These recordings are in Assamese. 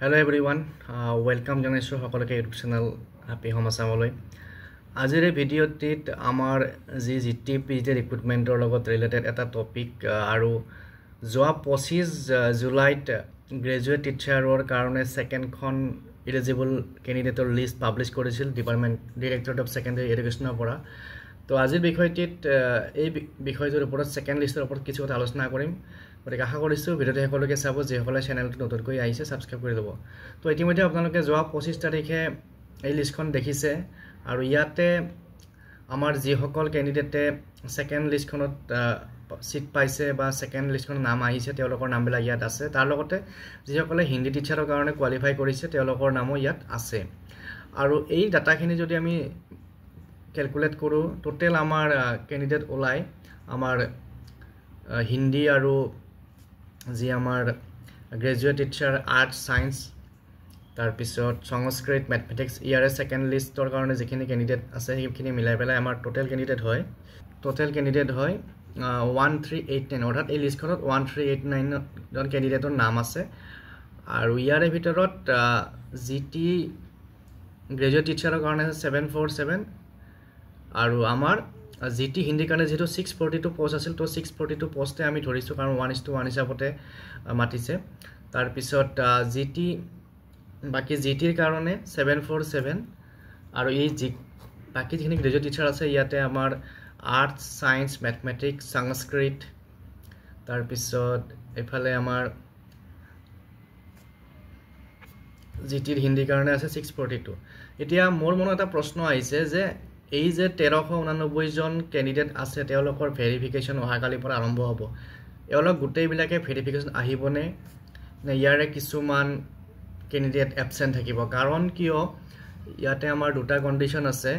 Hello everyone, welcome জনাইছো সকলকে ইউটিউব চেনেল হ্যাপি হোম আসামলৈ। আজিৰ এই ভিডিঅ'টিত আমাৰ জিটিপি ৰিক্ৰুটমেণ্টৰ লগত ৰিলেটেড এটা টপিক আৰু যোৱা 25 জুলাইত গ্ৰেজুৱেট টিচাৰৰ কাৰণে সেকেণ্ডখন এলিজিবল কেণ্ডিডেটৰ লিষ্ট পাব্লিছ কৰিছিল ডিপাৰ্টমেণ্ট ডিৰেক্টৰেট অফ সেকেণ্ডাৰী এডুকেশ্যনৰ পৰা। তো আজিৰ বিষয়টিত এই বিষয়টোৰ ওপৰত সেকেণ্ড লিষ্টৰ ওপৰত কিছু কথা আলোচনা কৰিম। গতিকে আশা কৰিছোঁ ভিডিঅ'টো সকলোকে চাব, যিসকলে চেনেলটো নতুনকৈ আহিছে ছাবস্ক্ৰাইব কৰি ল'ব। তো ইতিমধ্যে আপোনালোকে যোৱা 25 তাৰিখে এই লিষ্টখন দেখিছে আৰু ইয়াতে আমাৰ যিসকল কেণ্ডিডেটে সেকেণ্ড লিষ্টখনত সিট পাইছে বা সেকেণ্ড লিষ্টখনত নাম আহিছে তেওঁলোকৰ নামবিলাক ইয়াত আছে। তাৰ লগতে যিসকলে হিন্দী টিচাৰৰ কাৰণে কোৱালিফাই কৰিছে তেওঁলোকৰ নামো ইয়াত আছে। আৰু এই ডাটাখিনি যদি আমি ক্যালকুলেট কৰো, টোটাল আমাৰ ক্যান্ডিডেট ওলাই আমাৰ হিন্দী আৰু যি আমাৰ গ্ৰেজুৱেট টিচাৰ আৰ্টছ সায়েন্স তাৰ পিছত সংস্কৃত ম্যাথমেটিক্স ইয়াৰে সেকেন্ড লিষ্টৰ কাৰণে যিখিনি ক্যান্ডিডেট আছে সেইখিনি মিলাই পেলাই আমাৰ টোটাল ক্যান্ডিডেট হয় 1389 অৰ্থাৎ এই লিষ্টখনত 1389 জন ক্যান্ডিডেটৰ নাম আছে। আৰু ইয়াৰে ভিতৰত জিটি গ্ৰেজুৱেট টিচাৰৰ কাৰণে 747 আৰু আমাৰ জিটি হিন্দী কাৰণে যেটো 642 পোষ্ট আছিল, তো 642 পোষ্টে আমি ধৰিছো কাৰণ 1:1 হিচাপতে মাতিছে। তাৰ পিছত জিটি বাকি জিটিৰ কাৰণে 747 আৰু এই বাকি যিখিনি গ্ৰেজুৱেট টিচাৰ আছে ইয়াতে আমাৰ আৰ্টছ সায়েন্স ম্যাথমেটিক্স সংস্কৃত তাৰ পিছত এফালে আমাৰ জিটিৰ হিন্দী কাৰণে আছে 642। এতিয়া মোৰ মনত এটা প্ৰশ্ন আহিছে যে এই যে 1389 জন ক্যান্ডিডেট আছে তেওঁলোকৰ ভেৰিফিকেশন অহাকালিৰ পৰা আৰম্ভ হ'ব। এওঁলোক গোটেইবিলাকে ভেৰিফিকেশন আহিবনে নে ইয়াৰে কিছুমান ক্যান্ডিডেট এবসেন্ট থাকিব? কাৰণ কিয় ইয়াতে আমাৰ দুটা কন্ডিশন আছে।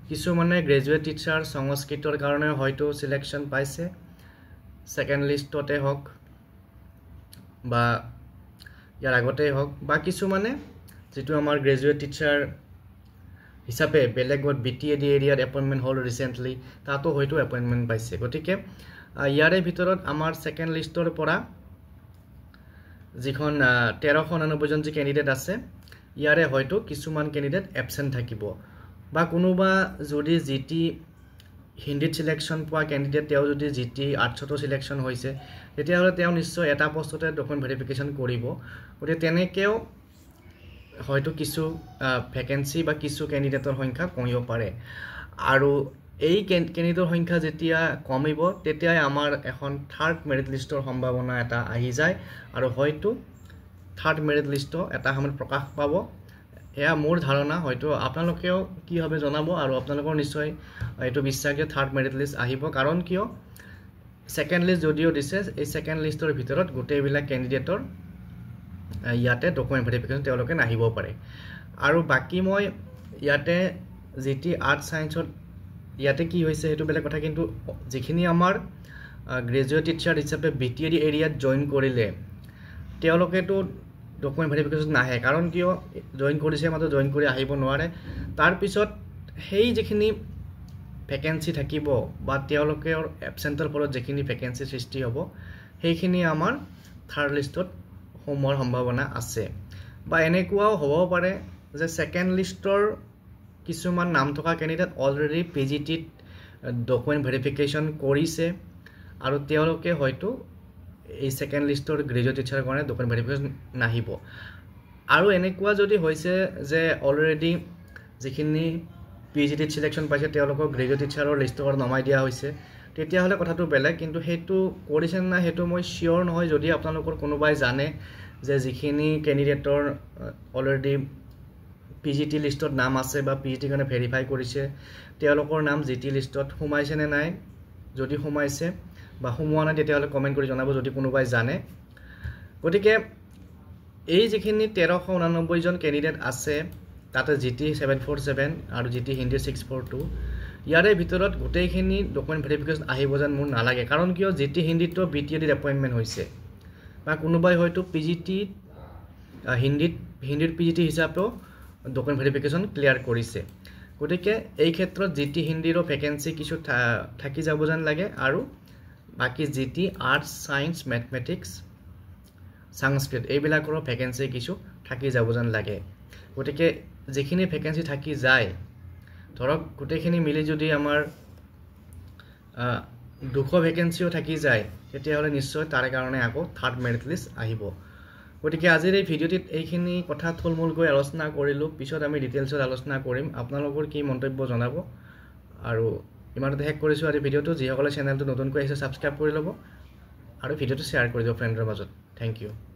কিছুমানে গ্ৰেজুৱেট টিচাৰ সংস্কৃতৰ কাৰণে হয়তো সিলেকশন পাইছে সেকেন্ড লিষ্টতে হওক বা ইয়াৰ আগতেই হওক, বা কিছুমানে যেটো আমাৰ গ্ৰেজুৱেট টিচাৰ হিচাপে বেলেগত বিটিএডি এৰিয়াত এপইন্টমেন্ট হল ৰিসেন্টলি, তাতো হয়তো এপইন্টমেন্ট পাইছে। গতিকে ইয়াৰে ভিতৰত আমাৰ সেকেন্ড লিষ্টৰ পৰা যিখন 1389 জন যি ক্যান্ডিডেট আছে ইয়াৰে হয়তো কিছুমান ক্যান্ডিডেট এবসেন্ট থাকিব, বা কোনোবা যদি জিটি হিন্দীত সিলেকশন পোৱা ক্যান্ডিডেট তেও যদি জিটি আৰ্টছতো সিলেকশন হৈছে তেতিয়াহলে তেও নিশ্চয় এটা পোষ্টতে ডকুমেন্ট ভেৰিফিকেশন কৰিব। গতিকে তেনেকেও হয়তো কিছু ভ্যাকেন্সি বা কিছু ক্যান্ডিডেটৰ সংখ্যা কমিব পাৰে। আৰু এই ক্যান্ডিডেটৰ সংখ্যা যেতিয়া কমিব তেতিয়াই আমাৰ এখন থাৰ্ড মেৰিট লিষ্টৰ সম্ভাৱনা এটা আহি যায় আৰু হয়তো থাৰ্ড মেৰিট লিষ্ট এটা সময়ত প্ৰকাশ পাব। এয়া মোৰ ধাৰণা, হয়তো আপোনালোকেও কি হবে জনাব আৰু আপোনালোকৰ নিশ্চয় এটো বিশ্বাস যে থাৰ্ড মেৰিট লিষ্ট আহিব। কাৰণ কিয় সেকেন্ড লিষ্ট যদিও দিছে এই সেকেন্ড লিষ্টৰ ভিতৰত গোটেইবিলাক ক্যান্ডিডেটৰ ইয়াতে ডকুমেন্ট ভেৰিফিকেশন তেওঁলোকে নাহিব পাৰে। আৰু বাকি মই ইয়াতে জিটি আৰ্ট সায়েন্সত ইয়াতে কি হৈছে হেতু বেলেগ কথা, কিন্তু যিখিনি আমাৰ গ্ৰেজুৱেট টিচাৰ হিচাপে বিটিএডি এৰিয়াত জয়েন কৰিলে তেওঁলোকেতো ডকুমেন্ট ভেৰিফিকেশন নাহে। কাৰণ কিয় জয়েন কৰিছে মাত্ৰ জয়েন কৰি আহিব নোৱাৰে। তাৰ পিছত সেই যিখিনি ভ্যাকেন্সি থাকিব বা তেওঁলোকৰ এবসেন্টৰ ফলত যিখিনি ভ্যাকেন্সি সৃষ্টি হ'ব সেইখিনি আমাৰ থাৰ্ড লিষ্টত সোমোৱাৰ সম্ভাৱনা আছে। বা এনেকুৱাও হ'ব পাৰে যে সেকেন্ড লিষ্টৰ কিছুমান নাম থকা ক্যান্ডিডেট অলৰেডি পিজিটিত ডকুমেন্ট ভেৰিফিকেশন কৰিছে আৰু তেওঁলোকে হয়তো এই সেকেন্ড লিষ্টৰ গ্ৰেজুৱেট টিচাৰৰ কাৰণে ডকুমেন্ট ভেৰিফিকেশন নাহিব। আৰু এনেকুৱা যদি হৈছে যে অলৰেডি যিখিনি পিজিটিত সিলেকশন পাইছে তেওঁলোকক গ্ৰেজুৱেট টিচাৰৰ লিষ্টৰ নমাই দিয়া হৈছে তেতিয়াহলে কথাটো বেলেগ। কিন্তু হেতু কৰিছে না হেতু মই শিওৰ নহয়। যদি আপোনালোকৰ কোনোবাই জানে যে যিখিনি ক্যান্ডিডেটৰ অলৰেডি পিজিটি লিষ্টত নাম আছে বা পিজিটি কাৰণে ভেৰিফাই কৰিছে তেওঁলোকৰ নাম জিটি লিষ্টত সোমাইছে নে নাই, যদি সোমাইছে বা সোমোৱা নাই তেতিয়াহলে কমেন্ট কৰি জনাব যদি কোনোবাই জানে। গতিকে এই যিখিনি 1389 জন ক্যান্ডিডেট আছে তাতে জিটি 747 আৰু জিটি হিন্দী 642 ইয়াৰে ভিতৰত গোটেইখিনি ডকুমেন্ট ভেৰিফিকেশন আহিব যেন মোৰ নালাগে। কাৰণ কিয় জিটি হিন্দীটো বিটিএডিৰ এপইন্টমেন্ট হৈছে বা কোনোবাই হয়তো পিজিটি হিন্দীৰ পিজিটি হিচাপেও ডকুমেন্ট ভেৰিফিকেশন ক্লিয়াৰ কৰিছে। গতিকে এই ক্ষেত্ৰত জিটি হিন্দীৰো ভ্যাকেন্সি কিছু থাকি যাব যেন লাগে। আৰু বাকি জিটি আৰ্টছ সায়েন্স ম্যাথমেটিক্স সংস্কৃত এইবিলাকৰো ভেকেঞ্চি কিছু থাকি যাব যেন লাগে গতিকে যিখিনি ভেকেঞ্চি থাকি যায় ধৰক গোটেইখিনি মিলি যদি আমাৰ 200 ভেকেঞ্চিও থাকি যায় তেতিয়াহ'লে নিশ্চয় তাৰে কাৰণে আকৌ থাৰ্ড মেৰিট লিষ্ট আহিব গতিকে আজিৰ এই ভিডিঅ'টিত এইখিনি কথা থুলমূলকৈ আলোচনা কৰিলোঁ পিছত আমি ডিটেইলছত আলোচনা কৰিম আপোনালোকৰ কি মন্তব্য জনাব আৰু ইমানতে শেষ কৰিছোঁ আজি ভিডিঅ'টো যিসকলে চেনেলটো নতুনকৈ আহিছে ছাবস্ক্ৰাইব কৰি ল'ব আৰু ভিডিঅ'টো শ্বেয়াৰ কৰি দিব ফ্ৰেণ্ডৰ মাজত থেংক ইউ